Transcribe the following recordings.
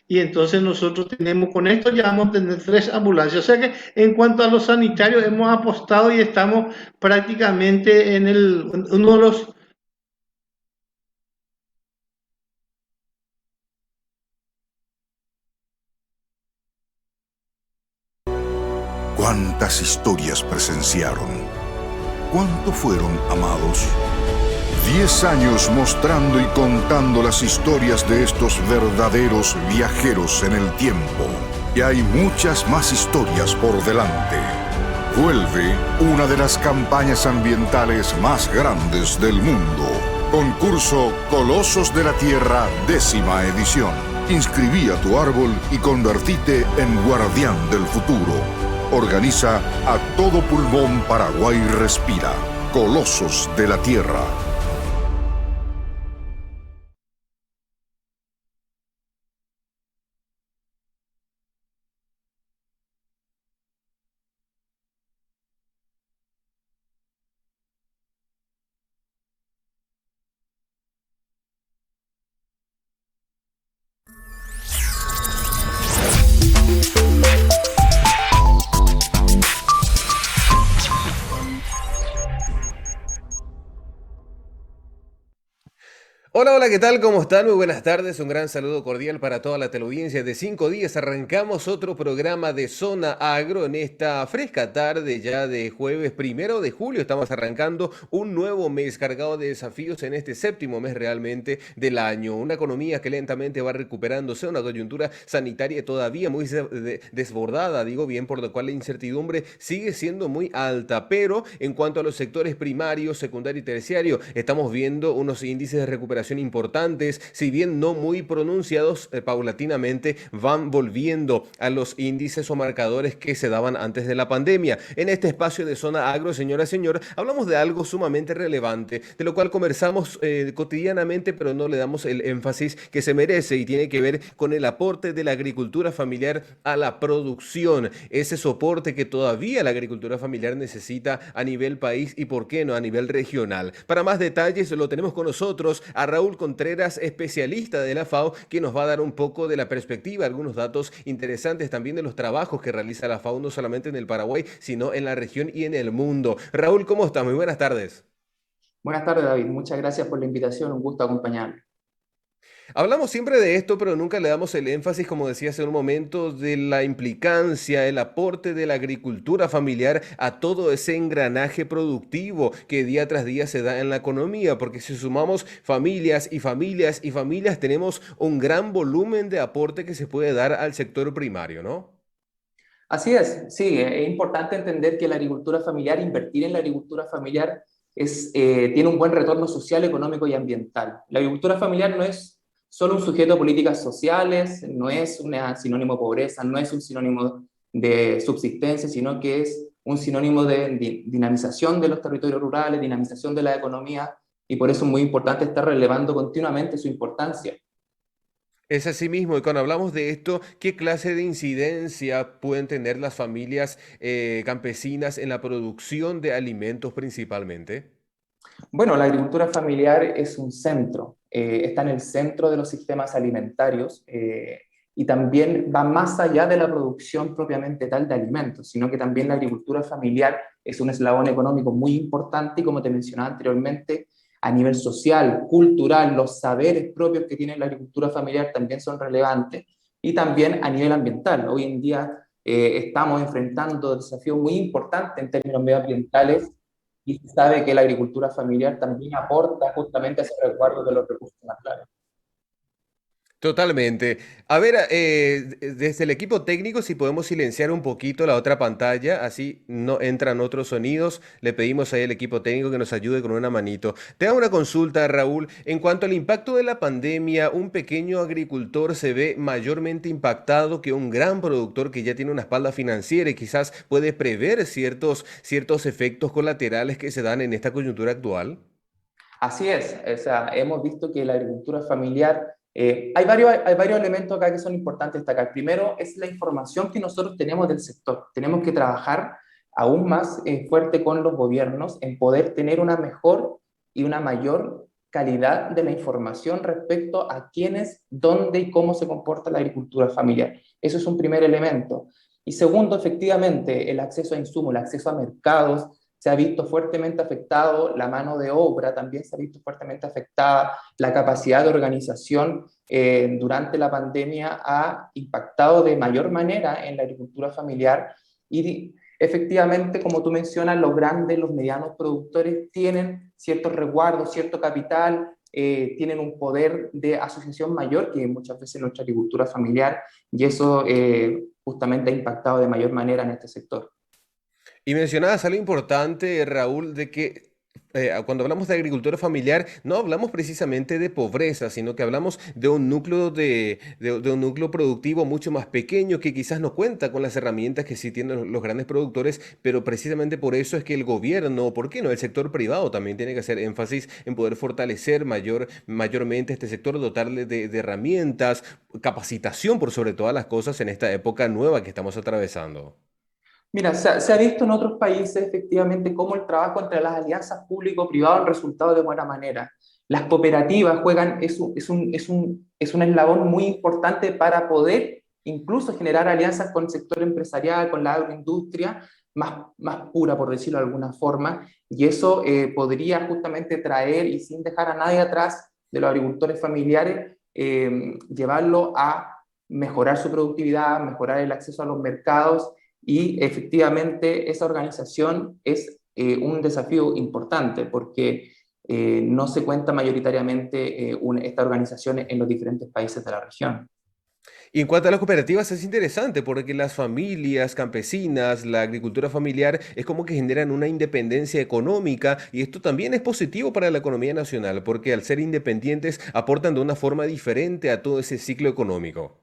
y entonces nosotros tenemos, con esto ya vamos a tener 3 ambulancias. O sea que en cuanto a los sanitarios hemos apostado y estamos prácticamente en uno de los. ¿Cuántas historias presenciaron? ¿Cuánto fueron amados? 10 años mostrando y contando las historias de estos verdaderos viajeros en el tiempo. Y hay muchas más historias por delante. Vuelve una de las campañas ambientales más grandes del mundo. Concurso Colosos de la Tierra, 10ª edición. Inscribí a tu árbol y convertite en guardián del futuro. Organiza A Todo Pulmón Paraguay Respira. Colosos de la Tierra. Hola, hola, ¿qué tal? ¿Cómo están? Muy buenas tardes. Un gran saludo cordial para toda la teleaudiencia de 5 días. Arrancamos otro programa de Zona Agro en esta fresca tarde ya de jueves 1 de julio. Estamos arrancando un nuevo mes cargado de desafíos en este séptimo mes realmente del año. Una economía que lentamente va recuperándose, una coyuntura sanitaria todavía muy desbordada, digo bien, por lo cual la incertidumbre sigue siendo muy alta. Pero en cuanto a los sectores primarios, secundario y terciario, estamos viendo unos índices de recuperación importantes, si bien no muy pronunciados, paulatinamente van volviendo a los índices o marcadores que se daban antes de la pandemia. En este espacio de Zona Agro, señora y señor, hablamos de algo sumamente relevante, de lo cual conversamos cotidianamente, pero no le damos el énfasis que se merece, y tiene que ver con el aporte de la agricultura familiar a la producción, ese soporte que todavía la agricultura familiar necesita a nivel país y, por qué no, a nivel regional. Para más detalles lo tenemos con nosotros a Raúl Contreras, especialista de la FAO, que nos va a dar un poco de la perspectiva, algunos datos interesantes también de los trabajos que realiza la FAO, no solamente en el Paraguay, sino en la región y en el mundo. Raúl, ¿cómo estás? Muy buenas tardes. Buenas tardes, David. Muchas gracias por la invitación. Un gusto acompañarme. Hablamos siempre de esto, pero nunca le damos el énfasis, como decía hace un momento, de la implicancia, el aporte de la agricultura familiar a todo ese engranaje productivo que día tras día se da en la economía, porque si sumamos familias y familias y familias, tenemos un gran volumen de aporte que se puede dar al sector primario, ¿no? Así es, sí, es importante entender que la agricultura familiar, invertir en la agricultura familiar tiene un buen retorno social, económico y ambiental. La agricultura familiar no es solo un sujeto de políticas sociales, no es un sinónimo de pobreza, no es un sinónimo de subsistencia, sino que es un sinónimo de dinamización de los territorios rurales, dinamización de la economía, y por eso es muy importante estar relevando continuamente su importancia. Es así mismo, y cuando hablamos de esto, ¿qué clase de incidencia pueden tener las familias campesinas en la producción de alimentos principalmente? Bueno, la agricultura familiar es un centro, está en el centro de los sistemas alimentarios, y también va más allá de la producción propiamente tal de alimentos, sino que también la agricultura familiar es un eslabón económico muy importante, y como te mencionaba anteriormente, a nivel social, cultural, los saberes propios que tiene la agricultura familiar también son relevantes, y también a nivel ambiental. Hoy en día estamos enfrentando desafíos muy importantes en términos medioambientales, y se sabe que la agricultura familiar también aporta justamente a ese resguardo de los recursos naturales. Totalmente. A ver, desde el equipo técnico, si podemos silenciar un poquito la otra pantalla, así no entran otros sonidos, le pedimos ahí al equipo técnico que nos ayude con una manito. Te hago una consulta, Raúl. En cuanto al impacto de la pandemia, un pequeño agricultor se ve mayormente impactado que un gran productor que ya tiene una espalda financiera y quizás puede prever ciertos efectos colaterales que se dan en esta coyuntura actual. Así es, o sea, hemos visto que la agricultura familiar, hay varios elementos acá que son importantes destacar. Primero es la información que nosotros tenemos del sector. Tenemos que trabajar aún más fuerte con los gobiernos en poder tener una mejor y una mayor calidad de la información respecto a quiénes, dónde y cómo se comporta la agricultura familiar. Eso es un primer elemento. Y segundo, efectivamente, el acceso a insumos, el acceso a mercados, se ha visto fuertemente afectado, la mano de obra también se ha visto fuertemente afectada, la capacidad de organización durante la pandemia ha impactado de mayor manera en la agricultura familiar y efectivamente, como tú mencionas, los grandes, los medianos productores tienen ciertos resguardos, cierto capital, tienen un poder de asociación mayor que muchas veces nuestra agricultura familiar y eso justamente ha impactado de mayor manera en este sector. Y mencionabas algo importante, Raúl, de que cuando hablamos de agricultura familiar, no hablamos precisamente de pobreza, sino que hablamos de un núcleo de un núcleo productivo mucho más pequeño que quizás no cuenta con las herramientas que sí tienen los grandes productores, pero precisamente por eso es que el gobierno, ¿por qué no? El sector privado también tiene que hacer énfasis en poder fortalecer mayormente este sector, dotarle de herramientas, capacitación por sobre todas las cosas en esta época nueva que estamos atravesando. Mira, se ha visto en otros países efectivamente cómo el trabajo entre las alianzas público-privado han resultado de buena manera. Las cooperativas juegan, es un eslabón muy importante para poder incluso generar alianzas con el sector empresarial, con la agroindustria, más pura, por decirlo de alguna forma, y eso podría justamente traer, y sin dejar a nadie atrás de los agricultores familiares, llevarlo a mejorar su productividad, mejorar el acceso a los mercados y efectivamente esa organización es un desafío importante porque no se cuenta mayoritariamente esta organización en los diferentes países de la región. Y en cuanto a las cooperativas es interesante porque las familias campesinas, la agricultura familiar es como que generan una independencia económica y esto también es positivo para la economía nacional porque al ser independientes aportan de una forma diferente a todo ese ciclo económico.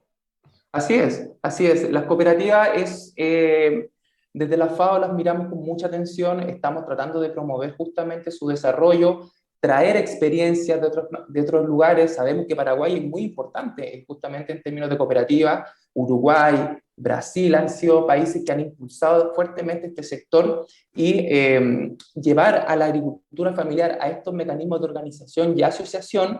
Así es, así es. Las cooperativas desde la FAO las miramos con mucha atención, estamos tratando de promover justamente su desarrollo, traer experiencias de otros lugares. Sabemos que Paraguay es muy importante justamente en términos de cooperativa, Uruguay, Brasil han sido países que han impulsado fuertemente este sector y llevar a la agricultura familiar a estos mecanismos de organización y asociación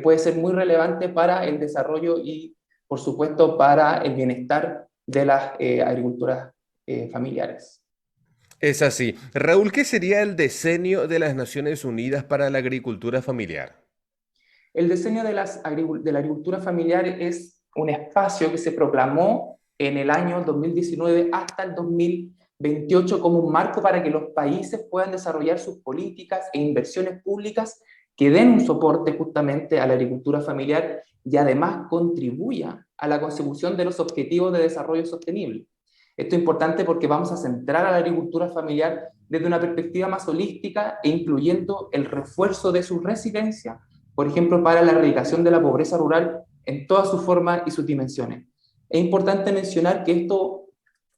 puede ser muy relevante para el desarrollo y por supuesto, para el bienestar de las agriculturas familiares. Es así. Raúl, ¿qué sería el diseño de las Naciones Unidas para la agricultura familiar? El diseño de la agricultura familiar es un espacio que se proclamó en el año 2019 hasta el 2028 como un marco para que los países puedan desarrollar sus políticas e inversiones públicas que den un soporte justamente a la agricultura familiar y además contribuya a la consecución de los objetivos de desarrollo sostenible. Esto es importante porque vamos a centrar a la agricultura familiar desde una perspectiva más holística e incluyendo el refuerzo de su resiliencia, por ejemplo, para la erradicación de la pobreza rural en todas sus formas y sus dimensiones. Es importante mencionar que esto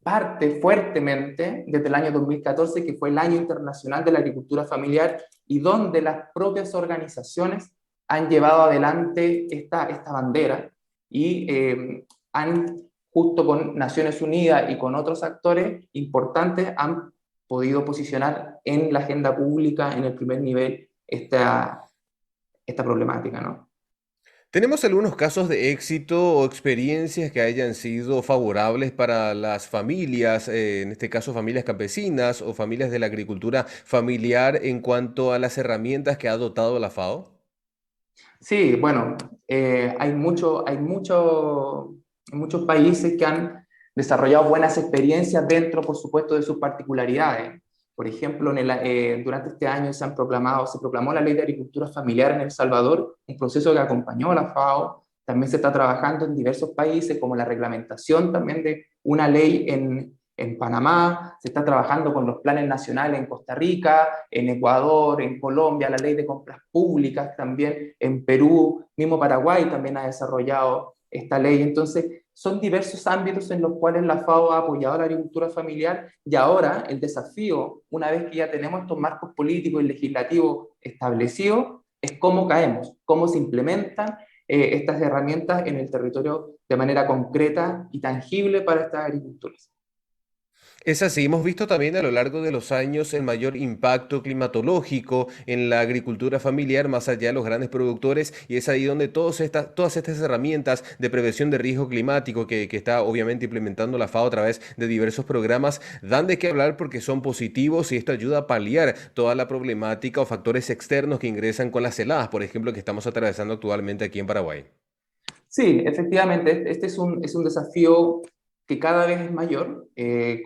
parte fuertemente desde el año 2014, que fue el Año Internacional de la Agricultura Familiar, y donde las propias organizaciones han llevado adelante esta bandera y han, justo con Naciones Unidas y con otros actores importantes, han podido posicionar en la agenda pública, en el primer nivel, esta problemática, ¿no? ¿Tenemos algunos casos de éxito o experiencias que hayan sido favorables para las familias, en este caso familias campesinas o familias de la agricultura familiar en cuanto a las herramientas que ha dotado la FAO? Sí, bueno, muchos países que han desarrollado buenas experiencias dentro, por supuesto, de sus particularidades. Por ejemplo, durante este año se proclamó la Ley de Agricultura Familiar en El Salvador, un proceso que acompañó a la FAO. También se está trabajando en diversos países, como la reglamentación también de una ley en Panamá. Se está trabajando con los planes nacionales en Costa Rica, en Ecuador, en Colombia, la ley de compras públicas también, en Perú, mismo Paraguay también ha desarrollado esta ley. Entonces, son diversos ámbitos en los cuales la FAO ha apoyado a la agricultura familiar y ahora el desafío, una vez que ya tenemos estos marcos políticos y legislativos establecidos, es cómo caemos, cómo se implementan estas herramientas en el territorio de manera concreta y tangible para estas agriculturas. Es así, hemos visto también a lo largo de los años el mayor impacto climatológico en la agricultura familiar, más allá de los grandes productores, y es ahí donde todas estas herramientas de prevención de riesgo climático que está obviamente implementando la FAO a través de diversos programas, dan de qué hablar porque son positivos y esto ayuda a paliar toda la problemática o factores externos que ingresan con las heladas, por ejemplo, que estamos atravesando actualmente aquí en Paraguay. Sí, efectivamente, este es un desafío que cada vez es mayor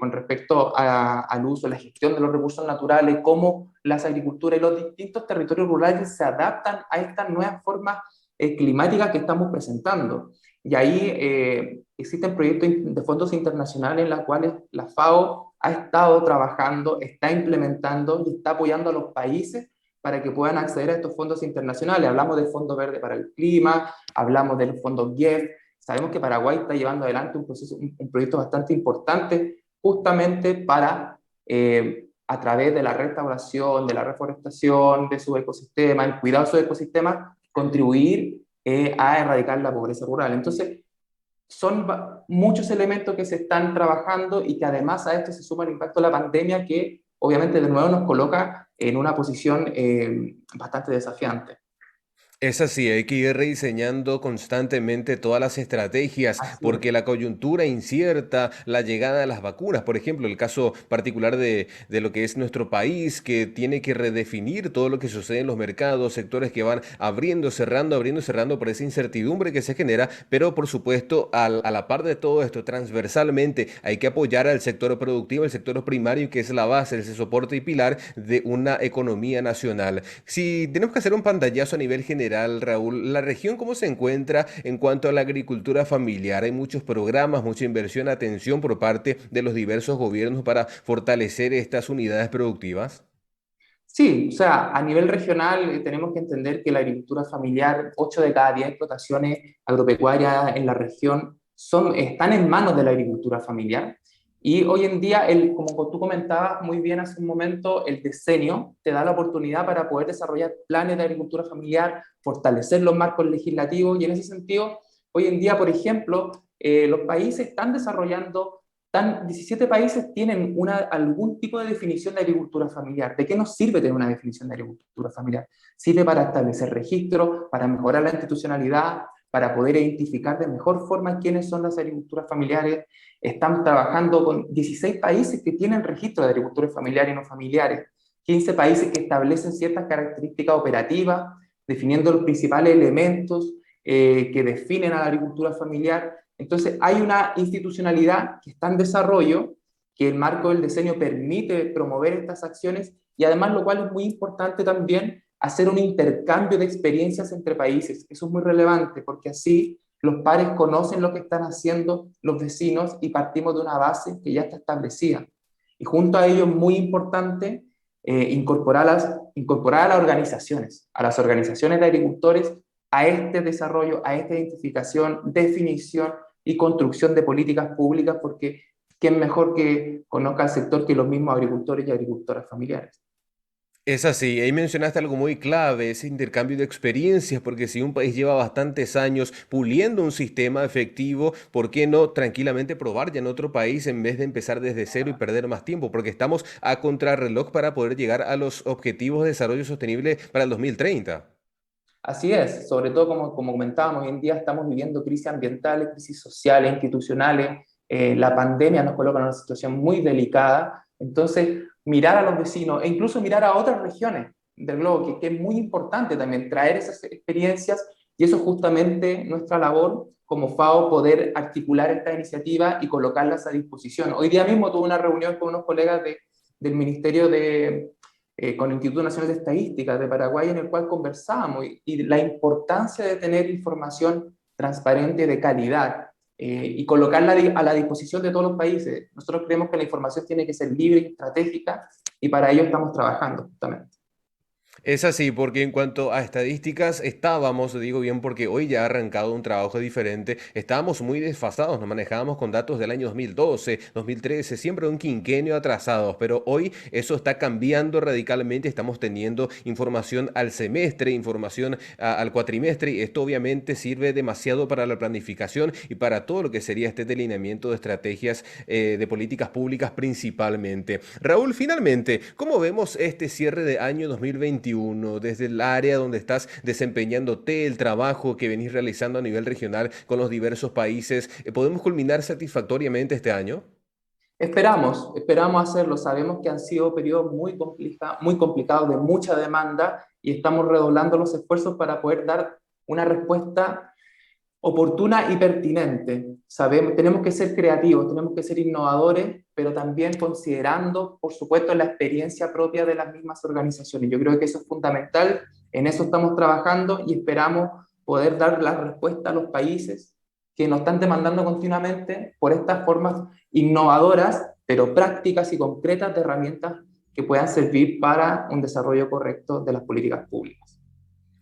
con respecto al uso, la gestión de los recursos naturales, cómo las agriculturas y los distintos territorios rurales se adaptan a estas nuevas formas climáticas que estamos presentando. Y ahí existen proyectos de fondos internacionales en los cuales la FAO ha estado trabajando, está implementando y está apoyando a los países para que puedan acceder a estos fondos internacionales. Hablamos del Fondo Verde para el Clima, hablamos del Fondo GIEF. Sabemos que Paraguay está llevando adelante un proyecto bastante importante justamente para, a través de la restauración, de la reforestación de su ecosistema, el cuidado de su ecosistema, contribuir a erradicar la pobreza rural. Entonces, son muchos elementos que se están trabajando y que además a esto se suma el impacto de la pandemia que obviamente de nuevo nos coloca en una posición bastante desafiante. Es así, hay que ir rediseñando constantemente todas las estrategias Así es. porque la coyuntura incierta, la llegada de las vacunas, por ejemplo, el caso particular de lo que es nuestro país, que tiene que redefinir todo lo que sucede en los mercados, sectores que van abriendo, cerrando por esa incertidumbre que se genera, pero por supuesto, a la par de todo esto, transversalmente, hay que apoyar al sector productivo, el sector primario, que es la base, ese soporte y pilar de una economía nacional. Si tenemos que hacer un pantallazo a nivel general, Raúl, ¿la región cómo se encuentra en cuanto a la agricultura familiar? Hay muchos programas, mucha inversión, atención por parte de los diversos gobiernos para fortalecer estas unidades productivas. Sí, o sea, a nivel regional tenemos que entender que la agricultura familiar, 8 de cada 10 explotaciones agropecuarias en la región están en manos de la agricultura familiar. Y hoy en día, como tú comentabas muy bien hace un momento, el decenio te da la oportunidad para poder desarrollar planes de agricultura familiar, fortalecer los marcos legislativos y en ese sentido, hoy en día, por ejemplo, los países están desarrollando 17 países tienen algún tipo de definición de agricultura familiar. ¿De qué nos sirve tener una definición de agricultura familiar? Sirve para establecer registros, para mejorar la institucionalidad, para poder identificar de mejor forma quiénes son las agriculturas familiares. Están trabajando con 16 países que tienen registro de agricultores familiares y no familiares, 15 países que establecen ciertas características operativas, definiendo los principales elementos que definen a la agricultura familiar. Entonces, hay una institucionalidad que está en desarrollo, que el marco del diseño permite promover estas acciones y además, lo cual es muy importante también, hacer un intercambio de experiencias entre países. Eso es muy relevante porque así los pares conocen lo que están haciendo los vecinos y partimos de una base que ya está establecida. Y junto a ello es muy importante incorporar a las organizaciones de agricultores a este desarrollo, a esta identificación, definición y construcción de políticas públicas, porque ¿quién mejor que conozca el sector que los mismos agricultores y agricultoras familiares? Es así, ahí mencionaste algo muy clave, ese intercambio de experiencias, porque si un país lleva bastantes años puliendo un sistema efectivo, ¿por qué no tranquilamente probar ya en otro país en vez de empezar desde cero y perder más tiempo? Porque estamos a contrarreloj para poder llegar a los objetivos de desarrollo sostenible para el 2030. Así es, sobre todo como comentábamos, hoy en día estamos viviendo crisis ambientales, crisis sociales, institucionales, la pandemia nos coloca en una situación muy delicada, entonces mirar a los vecinos e incluso mirar a otras regiones del globo, que es muy importante también traer esas experiencias y eso es justamente nuestra labor como FAO, poder articular esta iniciativa y colocarlas a disposición. Hoy día mismo tuve una reunión con unos colegas del Ministerio con el Instituto Nacional de Estadística de Paraguay, en el cual conversábamos y la importancia de tener información transparente de calidad y colocarla a la disposición de todos los países. Nosotros creemos que la información tiene que ser libre y estratégica y para ello estamos trabajando justamente. Es así, porque en cuanto a estadísticas, estábamos, digo bien, porque hoy ya ha arrancado un trabajo diferente, estábamos muy desfasados, nos manejábamos con datos del año 2012, 2013, siempre un quinquenio atrasados, pero hoy eso está cambiando radicalmente, estamos teniendo información al semestre, información al cuatrimestre, y esto obviamente sirve demasiado para la planificación y para todo lo que sería este delineamiento de estrategias de políticas públicas principalmente. Raúl, finalmente, ¿cómo vemos este cierre de año 2021 desde el área donde estás desempeñándote, el trabajo que venís realizando a nivel regional con los diversos países? ¿Podemos culminar satisfactoriamente este año? Esperamos hacerlo. Sabemos que han sido periodos muy complicados, de mucha demanda, y estamos redoblando los esfuerzos para poder dar una respuesta oportuna y pertinente. Tenemos que ser creativos, tenemos que ser innovadores, pero también considerando, por supuesto, la experiencia propia de las mismas organizaciones. Yo creo que eso es fundamental, en eso estamos trabajando y esperamos poder dar la respuesta a los países que nos están demandando continuamente por estas formas innovadoras, pero prácticas y concretas de herramientas que puedan servir para un desarrollo correcto de las políticas públicas.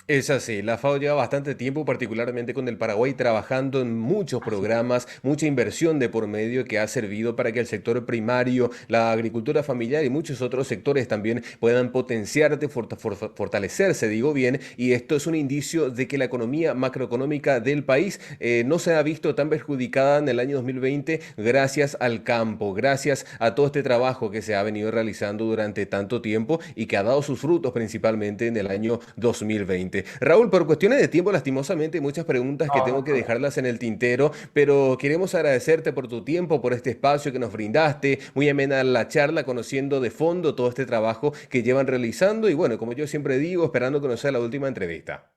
Es así, la FAO lleva bastante tiempo, particularmente con el Paraguay, trabajando en muchos programas, mucha inversión de por medio que ha servido para que el sector primario, la agricultura familiar y muchos otros sectores también puedan potenciarse, fortalecerse, digo bien, y esto es un indicio de que la economía macroeconómica del país no se ha visto tan perjudicada en el año 2020 gracias al campo, gracias a todo este trabajo que se ha venido realizando durante tanto tiempo y que ha dado sus frutos principalmente en el año 2020. Raúl, por cuestiones de tiempo, lastimosamente, hay muchas preguntas que tengo que dejarlas en el tintero, pero queremos agradecerte por tu tiempo, por este espacio que nos brindaste. Muy amena la charla, conociendo de fondo todo este trabajo que llevan realizando y bueno, como yo siempre digo, esperando conocer la última entrevista.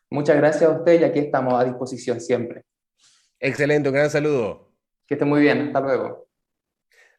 Muchas gracias a usted y aquí estamos a disposición siempre. Excelente, un gran saludo. Que esté muy bien, hasta luego.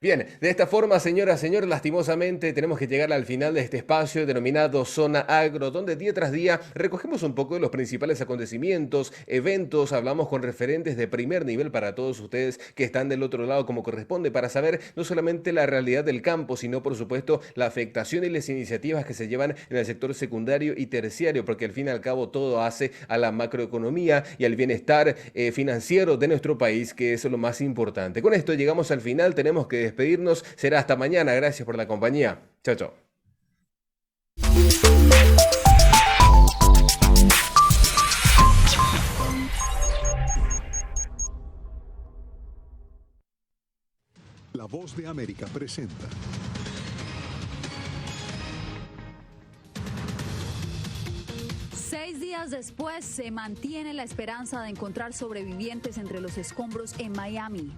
Bien, de esta forma, señoras, señores, lastimosamente tenemos que llegar al final de este espacio denominado Zona Agro, donde día tras día recogemos un poco de los principales acontecimientos, eventos, hablamos con referentes de primer nivel para todos ustedes que están del otro lado como corresponde, para saber no solamente la realidad del campo, sino por supuesto la afectación y las iniciativas que se llevan en el sector secundario y terciario, porque al fin y al cabo todo hace a la macroeconomía y al bienestar financiero de nuestro país, que es lo más importante. Con esto llegamos al final, tenemos que despedirnos. Será hasta mañana. Gracias por la compañía. Chao, chao. La Voz de América presenta. Seis días después se mantiene la esperanza de encontrar sobrevivientes entre los escombros en Miami.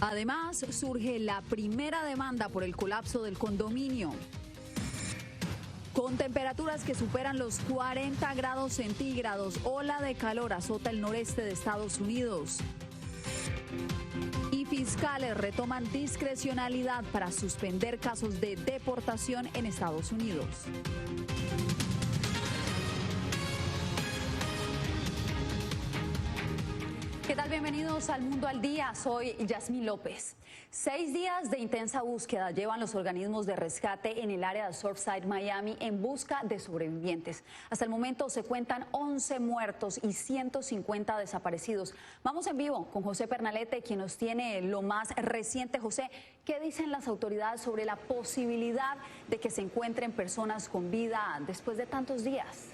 Además, surge la primera demanda por el colapso del condominio. Con temperaturas que superan los 40 grados centígrados, ola de calor azota el noreste de Estados Unidos. Y fiscales retoman discrecionalidad para suspender casos de deportación en Estados Unidos. ¿Qué tal? Bienvenidos al Mundo al Día. Soy Yasmín López. 6 días de intensa búsqueda llevan los organismos de rescate en el área de Surfside, Miami, en busca de sobrevivientes. Hasta el momento se cuentan 11 muertos y 150 desaparecidos. Vamos en vivo con José Pernalete, quien nos tiene lo más reciente. José, ¿qué dicen las autoridades sobre la posibilidad de que se encuentren personas con vida después de tantos días?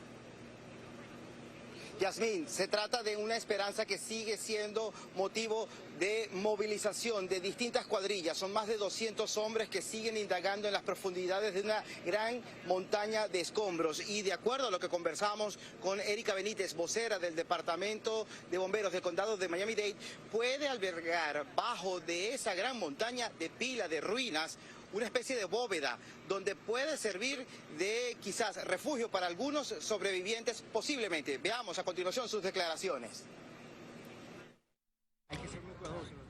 Yasmín, se trata de una esperanza que sigue siendo motivo de movilización de distintas cuadrillas. Son más de 200 hombres que siguen indagando en las profundidades de una gran montaña de escombros. Y de acuerdo a lo que conversamos con Erika Benítez, vocera del Departamento de Bomberos del Condado de Miami-Dade, puede albergar bajo de esa gran montaña de pila de ruinas una especie de bóveda donde puede servir de quizás refugio para algunos sobrevivientes posiblemente. Veamos a continuación sus declaraciones.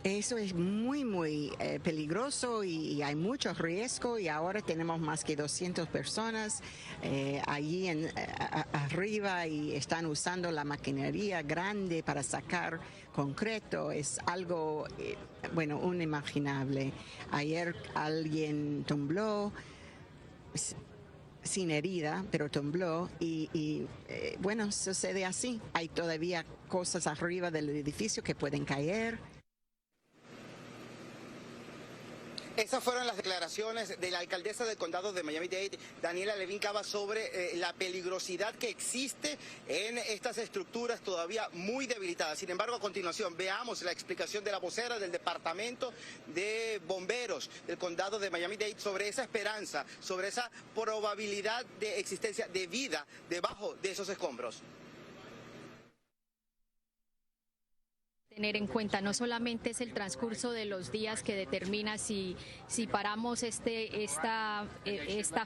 Eso es muy peligroso y hay mucho riesgo, y ahora tenemos más que 200 personas allí arriba y están usando la maquinaria grande para sacar concreto. Es algo, unimaginable. Ayer alguien tembló. sin herida, pero tembló y bueno, sucede así. Hay todavía cosas arriba del edificio que pueden caer. Esas fueron las declaraciones de la alcaldesa del condado de Miami-Dade, Daniela Levin Cava, sobre la peligrosidad que existe en estas estructuras todavía muy debilitadas. Sin embargo, a continuación, veamos la explicación de la vocera del Departamento de Bomberos del condado de Miami-Dade sobre esa esperanza, sobre esa probabilidad de existencia de vida debajo de esos escombros. Tener en cuenta no solamente es el transcurso de los días que determina si paramos esta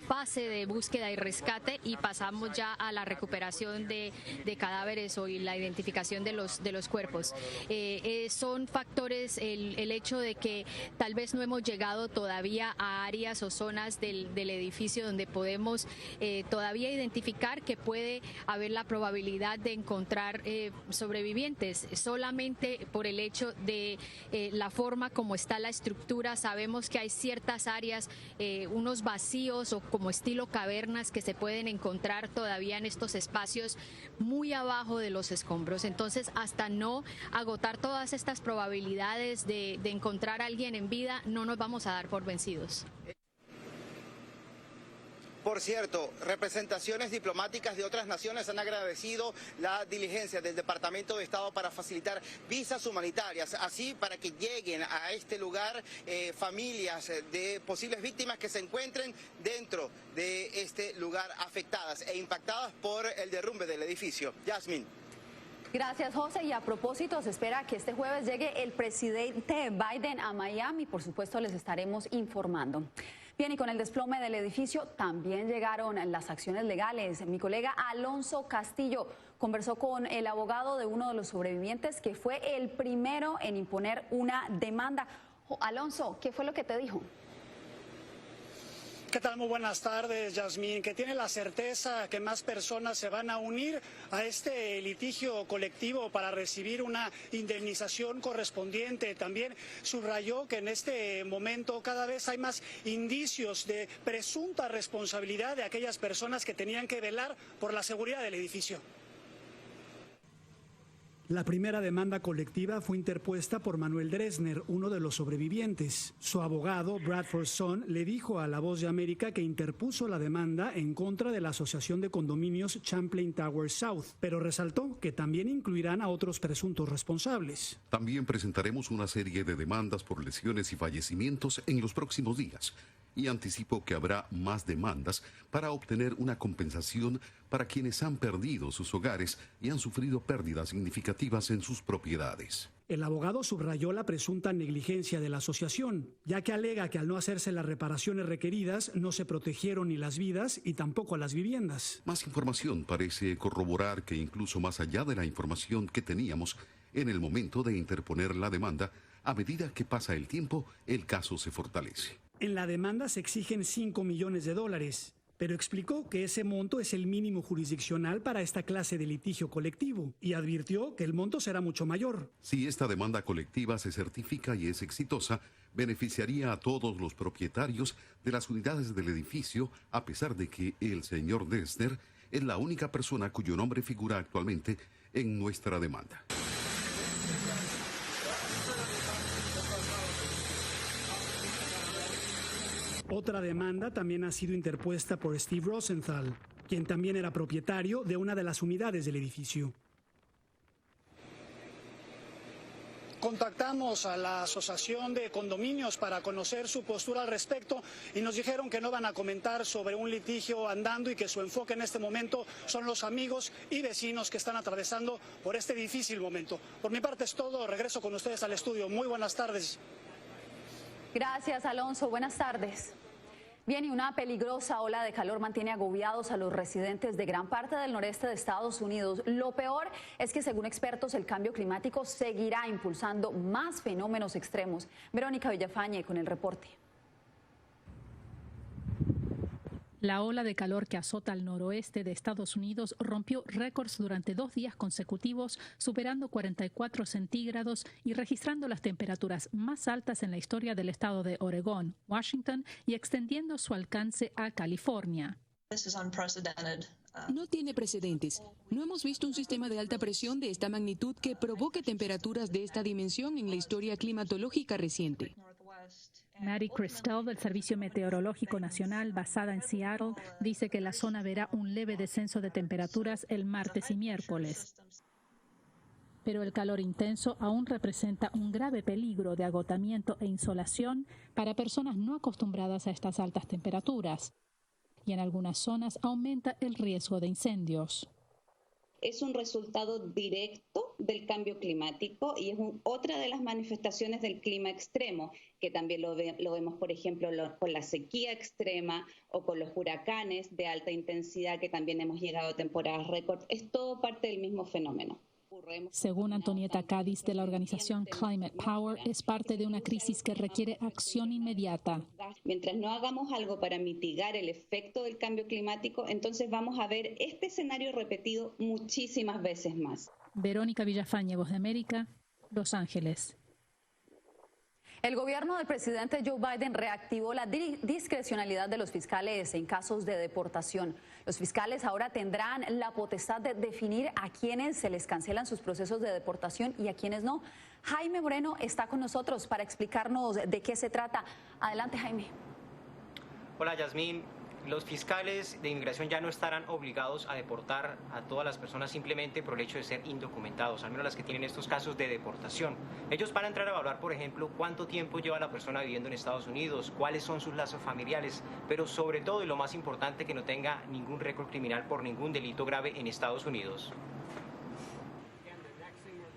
fase de búsqueda y rescate y pasamos ya a la recuperación de cadáveres o la identificación de los cuerpos. Son factores el hecho de que tal vez no hemos llegado todavía a áreas o zonas del edificio donde podemos todavía identificar que puede haber la probabilidad de encontrar sobrevivientes. Solamente por el hecho de la forma como está la estructura, sabemos que hay ciertas áreas, unos vacíos o como estilo cavernas que se pueden encontrar todavía en estos espacios muy abajo de los escombros. Entonces, hasta no agotar todas estas probabilidades de encontrar a alguien en vida, no nos vamos a dar por vencidos. Por cierto, representaciones diplomáticas de otras naciones han agradecido la diligencia del Departamento de Estado para facilitar visas humanitarias, así para que lleguen a este lugar familias de posibles víctimas que se encuentren dentro de este lugar afectadas e impactadas por el derrumbe del edificio. Yasmin. Gracias, José. Y a propósito, se espera que este jueves llegue el presidente Biden a Miami. Por supuesto, les estaremos informando. Bien, y con el desplome del edificio también llegaron las acciones legales. Mi colega Alonso Castillo conversó con el abogado de uno de los sobrevivientes que fue el primero en imponer una demanda. Alonso, ¿qué fue lo que te dijo? ¿Qué tal? Muy buenas tardes, Yasmín. Que tiene la certeza que más personas se van a unir a este litigio colectivo para recibir una indemnización correspondiente. También subrayó que en este momento cada vez hay más indicios de presunta responsabilidad de aquellas personas que tenían que velar por la seguridad del edificio. La primera demanda colectiva fue interpuesta por Manuel Dresner, uno de los sobrevivientes. Su abogado, Bradford Son, le dijo a La Voz de América que interpuso la demanda en contra de la Asociación de Condominios Champlain Towers South, pero resaltó que también incluirán a otros presuntos responsables. También presentaremos una serie de demandas por lesiones y fallecimientos en los próximos días. Y anticipo que habrá más demandas para obtener una compensación para quienes han perdido sus hogares y han sufrido pérdidas significativas en sus propiedades. El abogado subrayó la presunta negligencia de la asociación, ya que alega que al no hacerse las reparaciones requeridas no se protegieron ni las vidas y tampoco las viviendas. Más información parece corroborar que incluso más allá de la información que teníamos en el momento de interponer la demanda, a medida que pasa el tiempo, el caso se fortalece. En la demanda se exigen $5 millones, pero explicó que ese monto es el mínimo jurisdiccional para esta clase de litigio colectivo y advirtió que el monto será mucho mayor. Si esta demanda colectiva se certifica y es exitosa, beneficiaría a todos los propietarios de las unidades del edificio, a pesar de que el señor Dresner es la única persona cuyo nombre figura actualmente en nuestra demanda. Otra demanda también ha sido interpuesta por Steve Rosenthal, quien también era propietario de una de las unidades del edificio. Contactamos a la Asociación de Condominios para conocer su postura al respecto y nos dijeron que no van a comentar sobre un litigio andando y que su enfoque en este momento son los amigos y vecinos que están atravesando por este difícil momento. Por mi parte es todo, regreso con ustedes al estudio. Muy buenas tardes. Gracias, Alonso. Buenas tardes. Bien, y una peligrosa ola de calor mantiene agobiados a los residentes de gran parte del noreste de Estados Unidos. Lo peor es que, según expertos, el cambio climático seguirá impulsando más fenómenos extremos. Verónica Villafañe con el reporte. La ola de calor que azota al noroeste de Estados Unidos rompió récords durante 2 días consecutivos, superando 44 centígrados y registrando las temperaturas más altas en la historia del estado de Oregón, Washington y extendiendo su alcance a California. No tiene precedentes. No hemos visto un sistema de alta presión de esta magnitud que provoque temperaturas de esta dimensión en la historia climatológica reciente. Mary Christel, del Servicio Meteorológico Nacional, basada en Seattle, dice que la zona verá un leve descenso de temperaturas el martes y miércoles. Pero el calor intenso aún representa un grave peligro de agotamiento e insolación para personas no acostumbradas a estas altas temperaturas. Y en algunas zonas aumenta el riesgo de incendios. Es un resultado directo del cambio climático y es otra de las manifestaciones del clima extremo, que también lo vemos, por ejemplo, con la sequía extrema o con los huracanes de alta intensidad, que también hemos llegado a temporadas récord. Es todo parte del mismo fenómeno. Según Antonieta Cádiz de la organización Climate Power, es parte de una crisis que requiere acción inmediata. Mientras no hagamos algo para mitigar el efecto del cambio climático, entonces vamos a ver este escenario repetido muchísimas veces más. Verónica Villafañe, Voz de América, Los Ángeles. El gobierno del presidente Joe Biden reactivó la discrecionalidad de los fiscales en casos de deportación. Los fiscales ahora tendrán la potestad de definir a quienes se les cancelan sus procesos de deportación y a quienes no. Jaime Moreno está con nosotros para explicarnos de qué se trata. Adelante, Jaime. Hola, Yasmín. Los fiscales de inmigración ya no estarán obligados a deportar a todas las personas simplemente por el hecho de ser indocumentados, al menos las que tienen estos casos de deportación. Ellos van a entrar a evaluar, por ejemplo, cuánto tiempo lleva la persona viviendo en Estados Unidos, cuáles son sus lazos familiares, pero sobre todo y lo más importante, que no tenga ningún récord criminal por ningún delito grave en Estados Unidos.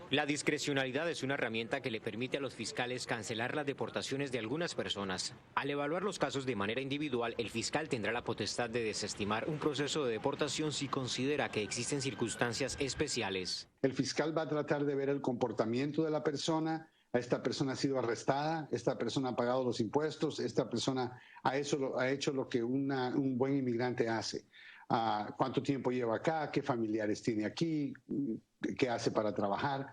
La discrecionalidad es una herramienta que le permite a los fiscales cancelar las deportaciones de algunas personas. Al evaluar los casos de manera individual, el fiscal tendrá la potestad de desestimar un proceso de deportación si considera que existen circunstancias especiales. El fiscal va a tratar de ver el comportamiento de la persona. Esta persona ha sido arrestada, esta persona ha pagado los impuestos, esta persona ha hecho lo que un buen inmigrante hace. ¿Cuánto tiempo lleva acá? ¿Qué familiares tiene aquí? ¿Qué hace para trabajar?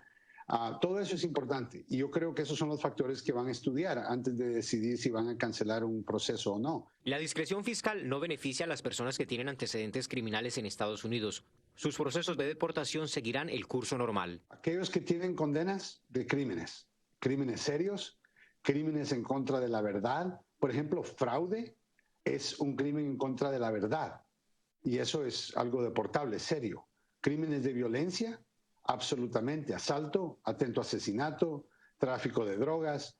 Todo eso es importante y yo creo que esos son los factores que van a estudiar antes de decidir si van a cancelar un proceso o no. La discreción fiscal no beneficia a las personas que tienen antecedentes criminales en Estados Unidos. Sus procesos de deportación seguirán el curso normal. Aquellos que tienen condenas de crímenes serios, crímenes en contra de la verdad, por ejemplo, fraude es un crimen en contra de la verdad y eso es algo deportable, serio. Crímenes de violencia, absolutamente, asalto, atento asesinato, tráfico de drogas,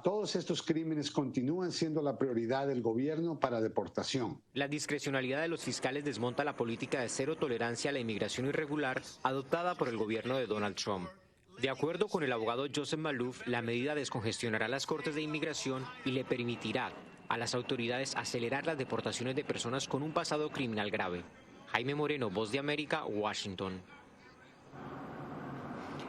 todos estos crímenes continúan siendo la prioridad del gobierno para deportación. La discrecionalidad de los fiscales desmonta la política de cero tolerancia a la inmigración irregular adoptada por el gobierno de Donald Trump. De acuerdo con el abogado Joseph Maloof, la medida descongestionará las cortes de inmigración y le permitirá a las autoridades acelerar las deportaciones de personas con un pasado criminal grave. Jaime Moreno, Voz de América, Washington.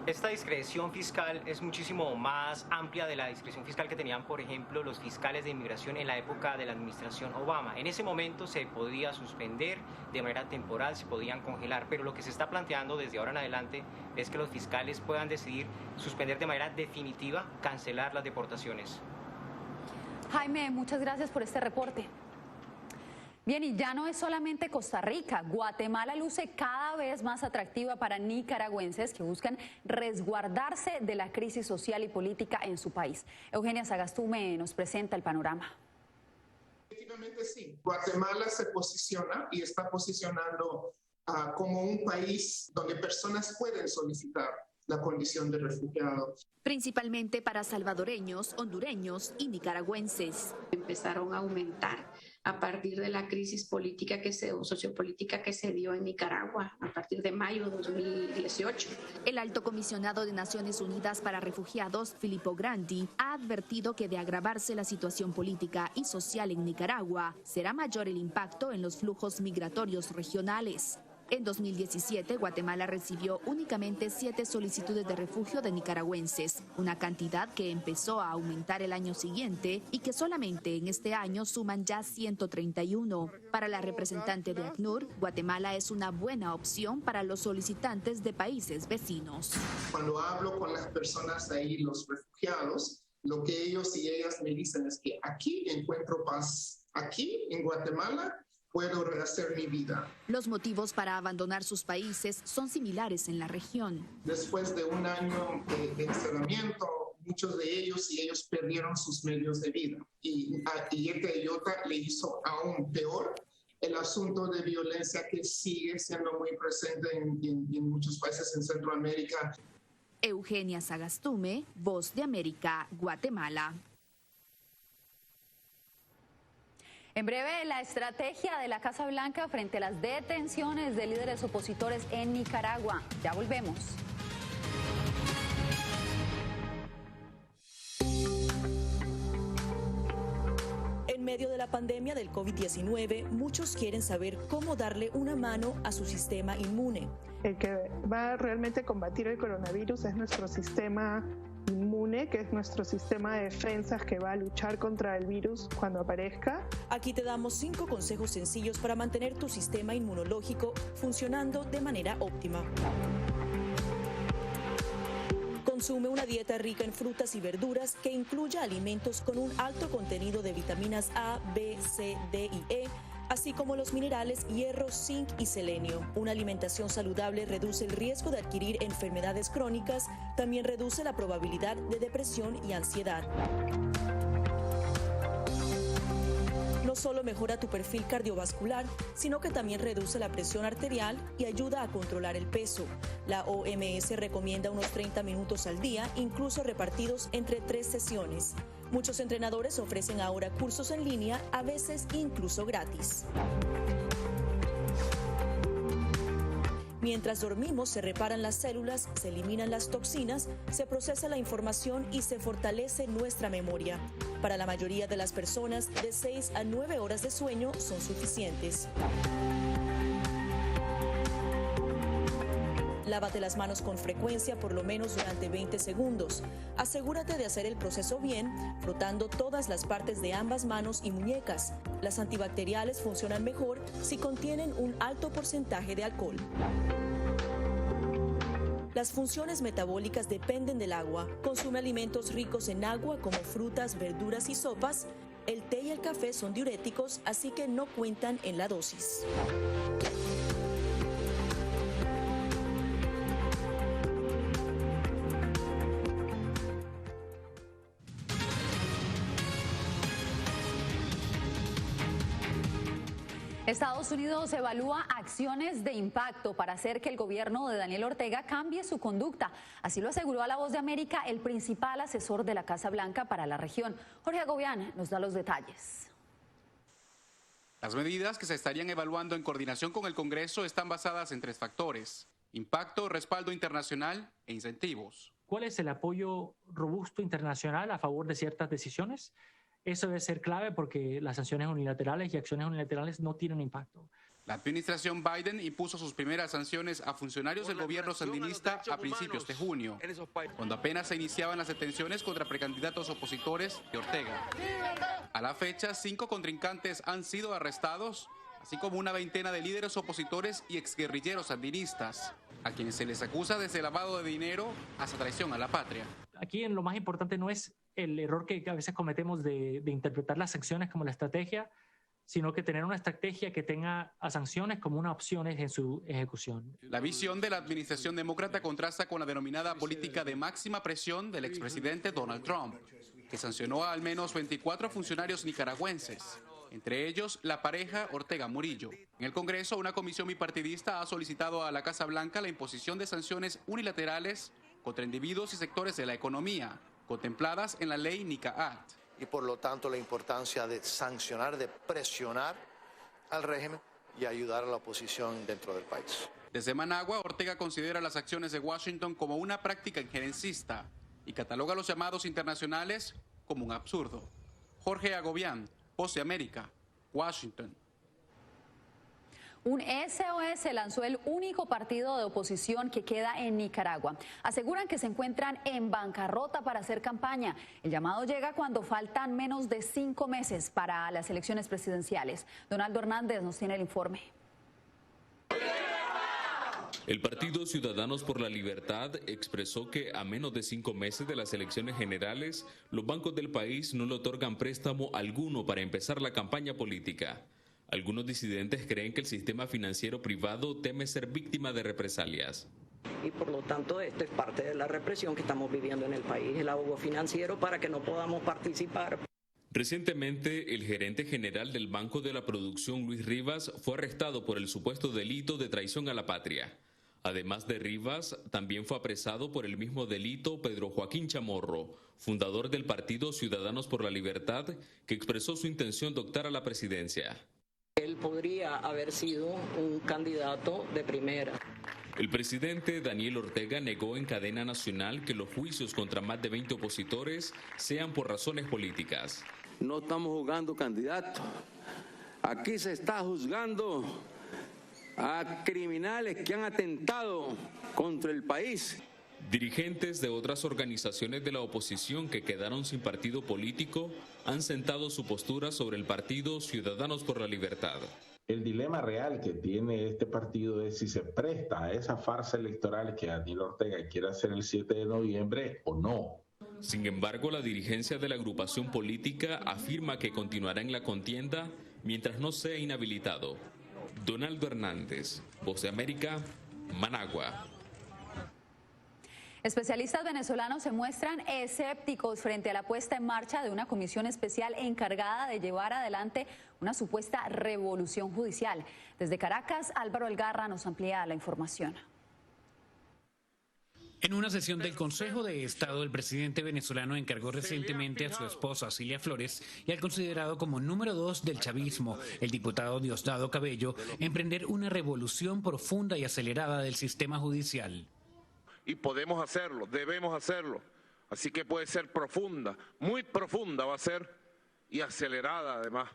Esta discreción fiscal es muchísimo más amplia de la discreción fiscal que tenían, por ejemplo, los fiscales de inmigración en la época de la administración Obama. En ese momento se podía suspender de manera temporal, se podían congelar, pero lo que se está planteando desde ahora en adelante es que los fiscales puedan decidir suspender de manera definitiva, cancelar las deportaciones. Jaime, muchas gracias por este reporte. Bien, y ya no es solamente Costa Rica. Guatemala luce cada vez más atractiva para nicaragüenses que buscan resguardarse de la crisis social y política en su país. Eugenia Sagastume nos presenta el panorama. Efectivamente sí, Guatemala se posiciona y está posicionando como un país donde personas pueden solicitar la condición de refugiado. Principalmente para salvadoreños, hondureños y nicaragüenses. Empezaron a aumentar a partir de la crisis política sociopolítica que se dio en Nicaragua a partir de mayo de 2018. El alto comisionado de Naciones Unidas para Refugiados, Filippo Grandi, ha advertido que de agravarse la situación política y social en Nicaragua, será mayor el impacto en los flujos migratorios regionales. En 2017, Guatemala recibió únicamente 7 solicitudes de refugio de nicaragüenses, una cantidad que empezó a aumentar el año siguiente y que solamente en este año suman ya 131. Para la representante de ACNUR, Guatemala es una buena opción para los solicitantes de países vecinos. Cuando hablo con las personas ahí, los refugiados, lo que ellos y ellas me dicen es que aquí encuentro paz. Aquí en Guatemala puedo rehacer mi vida. Los motivos para abandonar sus países son similares en la región. Después de un año de encerramiento, muchos de ellos perdieron sus medios de vida. Y este idiota le hizo aún peor el asunto de violencia que sigue siendo muy presente en muchos países en Centroamérica. Eugenia Sagastume, Voz de América, Guatemala. En breve, la estrategia de la Casa Blanca frente a las detenciones de líderes opositores en Nicaragua. Ya volvemos. En medio de la pandemia del COVID-19, muchos quieren saber cómo darle una mano a su sistema inmune. El que va a realmente combatir el coronavirus es nuestro sistema inmune, que es nuestro sistema de defensas que va a luchar contra el virus cuando aparezca. Aquí te damos 5 consejos sencillos para mantener tu sistema inmunológico funcionando de manera óptima. Consume una dieta rica en frutas y verduras que incluya alimentos con un alto contenido de vitaminas A, B, C, D y E, así como los minerales hierro, zinc y selenio. Una alimentación saludable reduce el riesgo de adquirir enfermedades crónicas, también reduce la probabilidad de depresión y ansiedad. No solo mejora tu perfil cardiovascular, sino que también reduce la presión arterial y ayuda a controlar el peso. La OMS recomienda unos 30 minutos al día, incluso repartidos entre 3 sesiones. Muchos entrenadores ofrecen ahora cursos en línea, a veces incluso gratis. Mientras dormimos, se reparan las células, se eliminan las toxinas, se procesa la información y se fortalece nuestra memoria. Para la mayoría de las personas, de 6 a 9 horas de sueño son suficientes. Lávate las manos con frecuencia, por lo menos durante 20 segundos. Asegúrate de hacer el proceso bien, frotando todas las partes de ambas manos y muñecas. Las antibacteriales funcionan mejor si contienen un alto porcentaje de alcohol. Las funciones metabólicas dependen del agua. Consume alimentos ricos en agua como frutas, verduras y sopas. El té y el café son diuréticos, así que no cuentan en la dosis. Estados Unidos evalúa acciones de impacto para hacer que el gobierno de Daniel Ortega cambie su conducta. Así lo aseguró a La Voz de América el principal asesor de la Casa Blanca para la región. Jorge Agobián nos da los detalles. Las medidas que se estarían evaluando en coordinación con el Congreso están basadas en 3 factores: impacto, respaldo internacional e incentivos. ¿Cuál es el apoyo robusto internacional a favor de ciertas decisiones? Eso debe ser clave porque las sanciones unilaterales y acciones unilaterales no tienen impacto. La administración Biden impuso sus primeras sanciones a funcionarios del gobierno sandinista a principios de junio, cuando apenas se iniciaban las detenciones contra precandidatos opositores de Ortega. A la fecha, 5 contrincantes han sido arrestados, así como una veintena de líderes opositores y exguerrilleros sandinistas, a quienes se les acusa desde lavado de dinero hasta traición a la patria. Aquí lo más importante no es el error que a veces cometemos de interpretar las sanciones como la estrategia, sino que tener una estrategia que tenga a sanciones como una opción en su ejecución. La visión de la administración demócrata contrasta con la denominada política de máxima presión del expresidente Donald Trump, que sancionó a al menos 24 funcionarios nicaragüenses, entre ellos la pareja Ortega Murillo. En el Congreso, una comisión bipartidista ha solicitado a la Casa Blanca la imposición de sanciones unilaterales contra individuos y sectores de la economía, contempladas en la ley NICA Act. Y por lo tanto la importancia de sancionar, de presionar al régimen y ayudar a la oposición dentro del país. Desde Managua, Ortega considera las acciones de Washington como una práctica injerencista y cataloga los llamados internacionales como un absurdo. Jorge Agobián, Voz de América, Washington. Un SOS lanzó el único partido de oposición que queda en Nicaragua. Aseguran que se encuentran en bancarrota para hacer campaña. El llamado llega cuando faltan menos de 5 meses para las elecciones presidenciales. Donaldo Hernández nos tiene el informe. El Partido Ciudadanos por la Libertad expresó que a menos de 5 meses de las elecciones generales, los bancos del país no le otorgan préstamo alguno para empezar la campaña política. Algunos disidentes creen que el sistema financiero privado teme ser víctima de represalias. Y por lo tanto esto es parte de la represión que estamos viviendo en el país, el ahogo financiero para que no podamos participar. Recientemente, el gerente general del Banco de la Producción, Luis Rivas, fue arrestado por el supuesto delito de traición a la patria. Además de Rivas, también fue apresado por el mismo delito Pedro Joaquín Chamorro, fundador del partido Ciudadanos por la Libertad, que expresó su intención de optar a la presidencia. Él podría haber sido un candidato de primera. El presidente Daniel Ortega negó en cadena nacional que los juicios contra más de 20 opositores sean por razones políticas. No estamos juzgando candidatos. Aquí se está juzgando a criminales que han atentado contra el país. Dirigentes de otras organizaciones de la oposición que quedaron sin partido político han sentado su postura sobre el partido Ciudadanos por la Libertad. El dilema real que tiene este partido es si se presta a esa farsa electoral que Daniel Ortega quiere hacer el 7 de noviembre o no. Sin embargo, la dirigencia de la agrupación política afirma que continuará en la contienda mientras no sea inhabilitado. Donaldo Hernández, Voz de América, Managua. Especialistas venezolanos se muestran escépticos frente a la puesta en marcha de una comisión especial encargada de llevar adelante una supuesta revolución judicial. Desde Caracas, Álvaro Algarra nos amplía la información. En una sesión del Consejo de Estado, el presidente venezolano encargó recientemente a su esposa Cilia Flores y al considerado como número 2 del chavismo, el diputado Diosdado Cabello, emprender una revolución profunda y acelerada del sistema judicial. Y podemos hacerlo, debemos hacerlo. Así que puede ser profunda, muy profunda va a ser y acelerada además.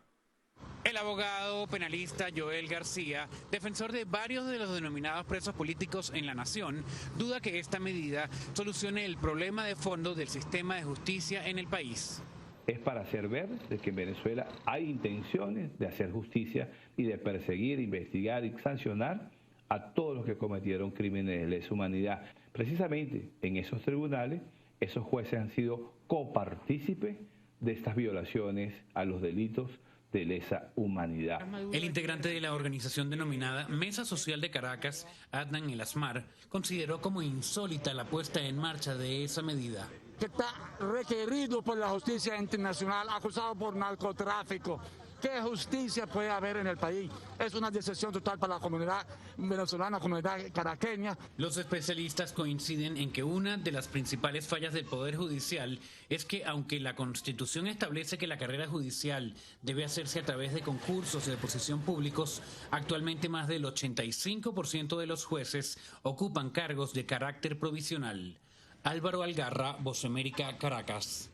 El abogado penalista Joel García, defensor de varios de los denominados presos políticos en la nación, duda que esta medida solucione el problema de fondo del sistema de justicia en el país. Es para hacer ver de que en Venezuela hay intenciones de hacer justicia y de perseguir, investigar y sancionar a todos los que cometieron crímenes de lesa humanidad. Precisamente en esos tribunales, esos jueces han sido copartícipes de estas violaciones a los delitos de lesa humanidad. El integrante de la organización denominada Mesa Social de Caracas, Adnan El Asmar, consideró como insólita la puesta en marcha de esa medida. Que está requerido por la justicia internacional, acusado por narcotráfico. ¿Qué justicia puede haber en el país? Es una decepción total para la comunidad venezolana, comunidad caraqueña. Los especialistas coinciden en que una de las principales fallas del Poder Judicial es que, aunque la Constitución establece que la carrera judicial debe hacerse a través de concursos de oposición públicos, actualmente más del 85% de los jueces ocupan cargos de carácter provisional. Álvaro Algarra, Voz América, Caracas.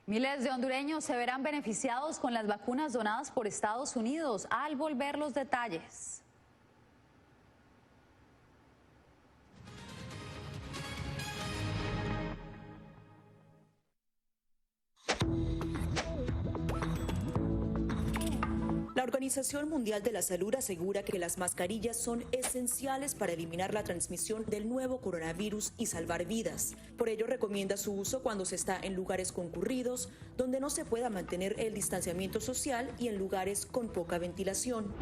Miles de hondureños se verán beneficiados con las vacunas donadas por Estados Unidos. Al volver los detalles. La Organización Mundial de la Salud asegura que las mascarillas son esenciales para eliminar la transmisión del nuevo coronavirus y salvar vidas. Por ello, recomienda su uso cuando se está en lugares concurridos, donde no se pueda mantener el distanciamiento social y en lugares con poca ventilación.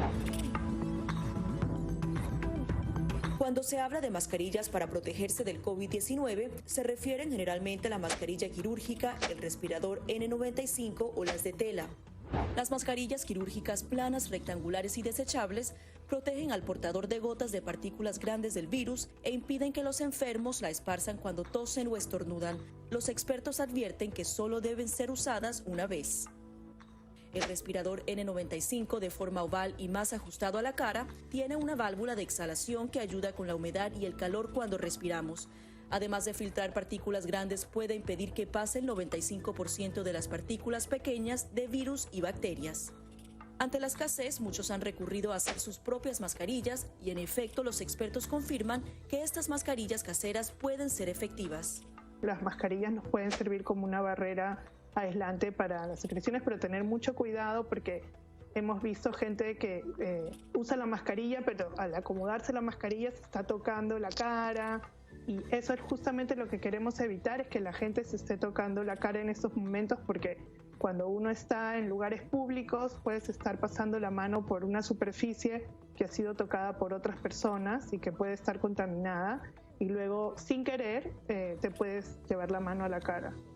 Cuando se habla de mascarillas para protegerse del COVID-19, se refieren generalmente a la mascarilla quirúrgica, el respirador N95 o las de tela. Las mascarillas quirúrgicas planas, rectangulares y desechables protegen al portador de gotas de partículas grandes del virus e impiden que los enfermos la esparzan cuando tosen o estornudan. Los expertos advierten que solo deben ser usadas una vez. El respirador N95, de forma oval y más ajustado a la cara, tiene una válvula de exhalación que ayuda con la humedad y el calor cuando respiramos. Además de filtrar partículas grandes, puede impedir que pase el 95% de las partículas pequeñas de virus y bacterias. Ante la escasez, muchos han recurrido a hacer sus propias mascarillas y, en efecto, los expertos confirman que estas mascarillas caseras pueden ser efectivas. Las mascarillas nos pueden servir como una barrera aislante para las secreciones, pero tener mucho cuidado porque hemos visto gente que usa la mascarilla, pero al acomodarse la mascarilla se está tocando la cara. Y eso es justamente lo que queremos evitar, es que la gente se esté tocando la cara en estos momentos, porque Cuando uno está en lugares públicos, puedes estar pasando la mano por una superficie que ha sido tocada por otras personas y que puede estar contaminada, y luego, sin querer, te puedes llevar la mano a la cara.